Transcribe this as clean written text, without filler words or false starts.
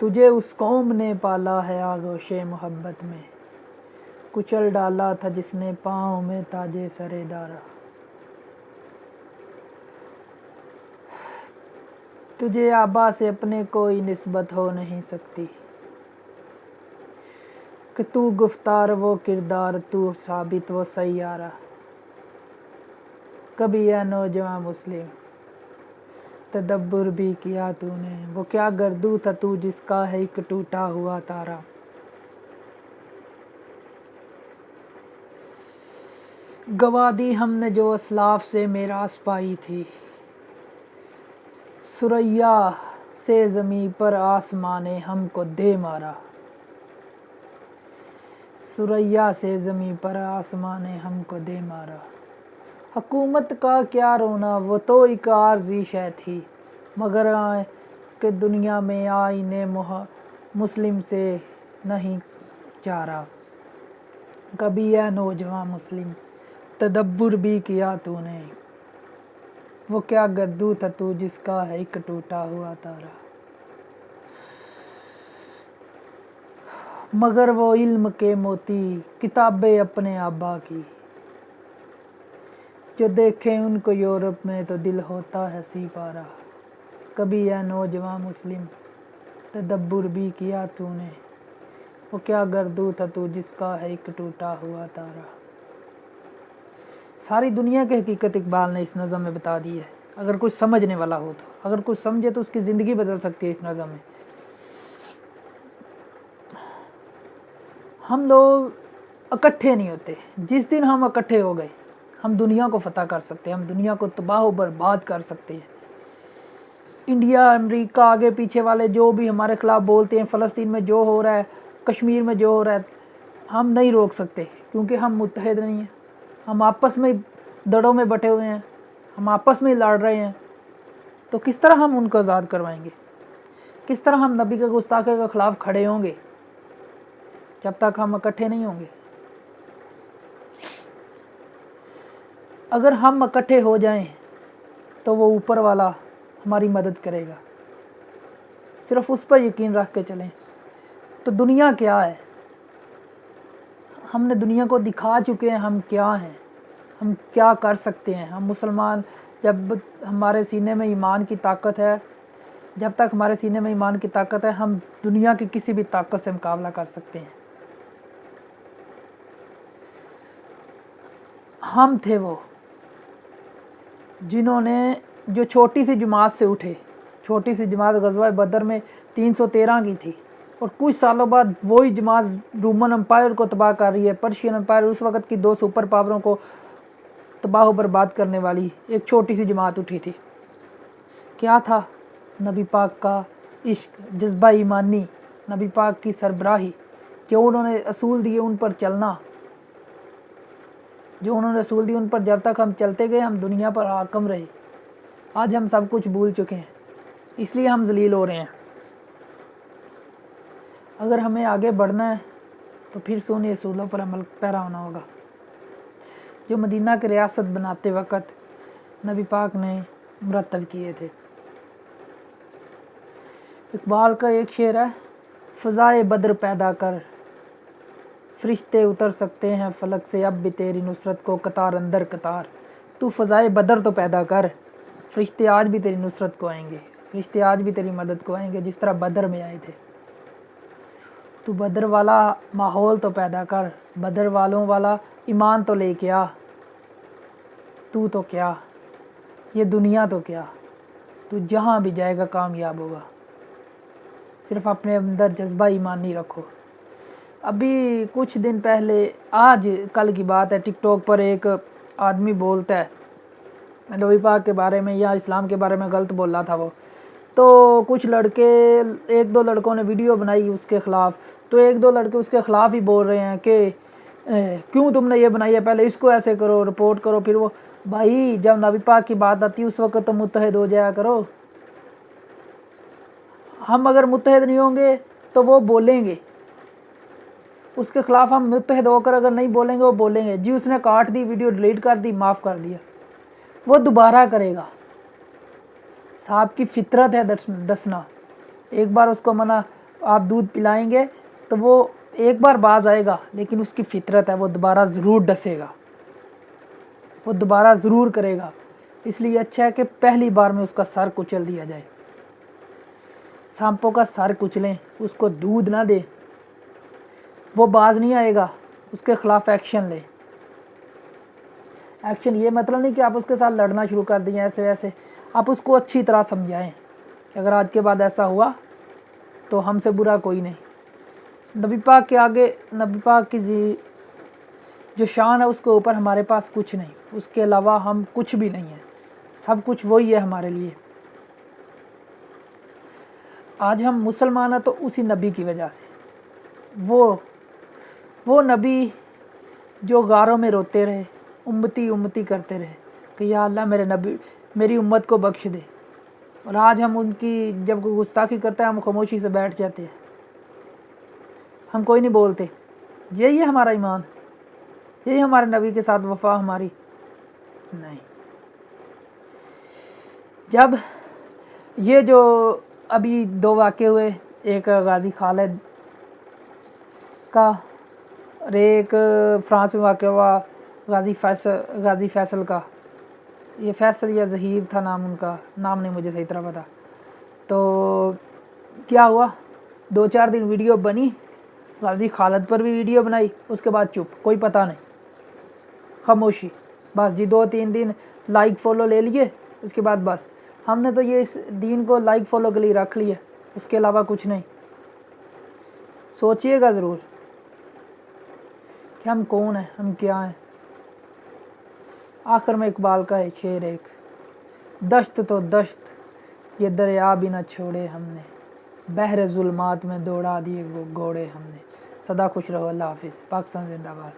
تجھے اس قوم نے پالا ہے آغوش محبت میں، کچل ڈالا تھا جس نے پاؤں میں تاجے سرے دارا۔ تجھے آبا سے اپنے کوئی نسبت ہو نہیں سکتی، کہ تو گفتار وہ کردار، تو ثابت وہ سیارہ۔ کبھی اے نوجواں مسلم تدبر بھی کیا تو نے، وہ کیا گردو تھا تو جس کا ہے ایک ٹوٹا ہوا تارا۔ گوا دی ہم نے جو اسلاف سے میراث پائی تھی، ثریا سے زمیں پر آسمان نے ہم کو دے مارا۔ ثریا سے زمیں پر آسمان نے ہم کو دے مارا۔ حکومت کا کیا رونا، وہ تو ایک عارضی شے تھی، مگر کہ دنیا میں آئین مسلم سے نہیں چارہ۔ کبھی اے نوجواں مسلم تدبر بھی کیا تو نے، وہ کیا گردو تھا تو جس کا ہے ایک ٹوٹا ہوا تارا۔ مگر وہ علم کے موتی کتابیں اپنے آبا کی، جو دیکھیں ان کو یورپ میں تو دل ہوتا ہے سی پارا۔ کبھی اے نوجواں مسلم تدبر بھی کیا تو نے، وہ کیا گردو تھا تو جس کا ہے ایک ٹوٹا ہوا تارا۔ ساری دنیا کی حقیقت اقبال نے اس نظم میں بتا دی ہے، اگر کچھ سمجھنے والا ہو تو، اگر کچھ سمجھے تو اس کی زندگی بدل سکتی ہے اس نظم میں۔ ہم لوگ اکٹھے نہیں ہوتے، جس دن ہم اکٹھے ہو گئے ہم دنیا کو فتح کر سکتے ہیں، ہم دنیا کو تباہ و برباد کر سکتے ہیں۔ انڈیا، امریکہ، آگے پیچھے والے جو بھی ہمارے خلاف بولتے ہیں، فلسطین میں جو ہو رہا ہے، کشمیر میں جو ہو رہا ہے، ہم نہیں روک سکتے، کیونکہ ہم متحد نہیں ہیں۔ ہم آپس میں دڑوں میں بٹے ہوئے ہیں، ہم آپس میں لڑ رہے ہیں، تو کس طرح ہم ان کو آزاد کروائیں گے؟ کس طرح ہم نبی کے گستاخی کے خلاف کھڑے ہوں گے جب تک ہم اکٹھے نہیں ہوں گے؟ اگر ہم اکٹھے ہو جائیں تو وہ اوپر والا ہماری مدد کرے گا، صرف اس پر یقین رکھ کے چلیں۔ تو دنیا کیا ہے؟ ہم نے دنیا کو دکھا چکے ہیں ہم کیا ہیں، ہم کیا کر سکتے ہیں۔ ہم مسلمان، جب ہمارے سینے میں ایمان کی طاقت ہے، جب تک ہمارے سینے میں ایمان کی طاقت ہے، ہم دنیا کی کسی بھی طاقت سے مقابلہ کر سکتے ہیں۔ ہم تھے وہ جنہوں نے، جو چھوٹی سی جماعت سے اٹھے، چھوٹی سی جماعت غزوہ بدر میں 313 کی تھی، اور کچھ سالوں بعد وہی جماعت رومن امپائر کو تباہ کر رہی ہے، پرشین امپائر، اس وقت کی 2 سپر پاوروں کو تباہ و برباد کرنے والی ایک چھوٹی سی جماعت اٹھی تھی۔ کیا تھا؟ نبی پاک کا عشق، جذبہ ایمانی، نبی پاک کی سربراہی، جو انہوں نے اصول دیے ان پر چلنا، جو انہوں نے اصول دیے ان پر جب تک ہم چلتے گئے ہم دنیا پر حاکم رہے۔ آج ہم سب کچھ بھول چکے ہیں، اس لیے ہم ذلیل ہو رہے ہیں۔ اگر ہمیں آگے بڑھنا ہے تو پھر سونی اصولوں پر عمل پیرا ہونا ہوگا، جو مدینہ کی ریاست بناتے وقت نبی پاک نے مرتب کیے تھے۔ اقبال کا ایک شعر ہے، فضائے بدر پیدا کر، فرشتے اتر سکتے ہیں فلک سے اب بھی تیری نصرت کو قطار اندر قطار۔ تو فضائے بدر تو پیدا کر، فرشتے آج بھی تیری نصرت کو آئیں گے، فرشتے آج بھی تیری مدد کو آئیں گے جس طرح بدر میں آئے تھے۔ تو بدر والا ماحول تو پیدا کر، بدر والوں والا ایمان تو لے کے آ۔ تو کیا، یہ دنیا تو کیا، تو جہاں بھی جائے گا کامیاب ہوگا، صرف اپنے اندر جذبہ ایمانی رکھو۔ ابھی کچھ دن پہلے، آج کل کی بات ہے، ٹک ٹاک پر ایک آدمی بولتا ہے نبی پاک کے بارے میں یا اسلام کے بارے میں غلط بول رہا تھا وہ، تو کچھ لڑکے، 1-2 لڑکوں نے ویڈیو بنائی اس کے خلاف، تو 1-2 لڑکے اس کے خلاف ہی بول رہے ہیں کہ کیوں تم نے یہ بنائی ہے، پہلے اس کو ایسے کرو، رپورٹ کرو۔ پھر وہ، بھائی جب نبی پاک کی بات آتی ہے اس وقت تو متحد ہو جایا کرو۔ ہم اگر متحد نہیں ہوں گے تو وہ بولیں گے، اس کے خلاف ہم متحد ہو کر اگر نہیں بولیں گے وہ بولیں گے، جی اس نے کاٹ دی ویڈیو، ڈیلیٹ کر دی، معاف کر دیا، وہ دوبارہ کرے گا۔ صاحب کی فطرت ہے ڈسنا، ایک بار اس کو منع آپ دودھ پلائیں گے تو وہ ایک بار باز آئے گا، لیکن اس کی فطرت ہے وہ دوبارہ ضرور ڈسے گا، وہ دوبارہ ضرور کرے گا۔ اس لیے اچھا ہے کہ پہلی بار میں اس کا سر کچل دیا جائے۔ سانپوں کا سر کچلیں، اس کو دودھ نہ دیں، وہ باز نہیں آئے گا، اس کے خلاف ایکشن لیں۔ ایکشن یہ مطلب نہیں کہ آپ اس کے ساتھ لڑنا شروع کر دیں ایسے ویسے، آپ اس کو اچھی طرح سمجھائیں کہ اگر آج کے بعد ایسا ہوا تو ہم سے برا کوئی نہیں۔ نبی پاک کے آگے، نبی پاک کی جو شان ہے اس کے اوپر ہمارے پاس کچھ نہیں، اس کے علاوہ ہم کچھ بھی نہیں ہیں، سب کچھ وہی ہے ہمارے لیے۔ آج ہم مسلمان ہیں تو اسی نبی کی وجہ سے، وہ نبی جو غاروں میں روتے رہے، امتی امتی کرتے رہے کہ یا اللہ میرے نبی، میری امت کو بخش دے، اور آج ہم ان کی جب کوئی گستاخی کرتا ہے ہم خاموشی سے بیٹھ جاتے ہیں، ہم کوئی نہیں بولتے۔ یہی ہے ہمارا ایمان، یہی ہمارے نبی کے ساتھ وفا ہماری؟ نہیں۔ جب یہ جو ابھی 2 واقعے ہوئے، ایک غازی خالد کا اور ایک فرانس میں واقع ہوا غازی فیصل کا، یہ فیصل یا ظہیر تھا نام ان کا، نام نہیں مجھے صحیح طرح پتا۔ تو کیا ہوا، 2-4 دن ویڈیو بنی، غازی خالد پر بھی ویڈیو بنائی، اس کے بعد چپ، کوئی پتہ نہیں، خاموشی، بس جی 2-3 دن لائک فالو لے لیے، اس کے بعد بس ہم نے تو یہ اس دین کو لائک فالو کے لیے رکھ لیا، اس کے علاوہ کچھ نہیں۔ سوچئے گا ضرور کہ ہم کون ہیں، ہم کیا ہیں۔ آخر میں اقبال کا ایک شعر، ایک دشت تو دشت یہ دریا بھی نہ چھوڑے ہم نے، بحر ظلمات میں دوڑا دیے گھوڑے ہم نے۔ سدا خوش رہو، اللہ حافظ، پاکستان زندہ باد۔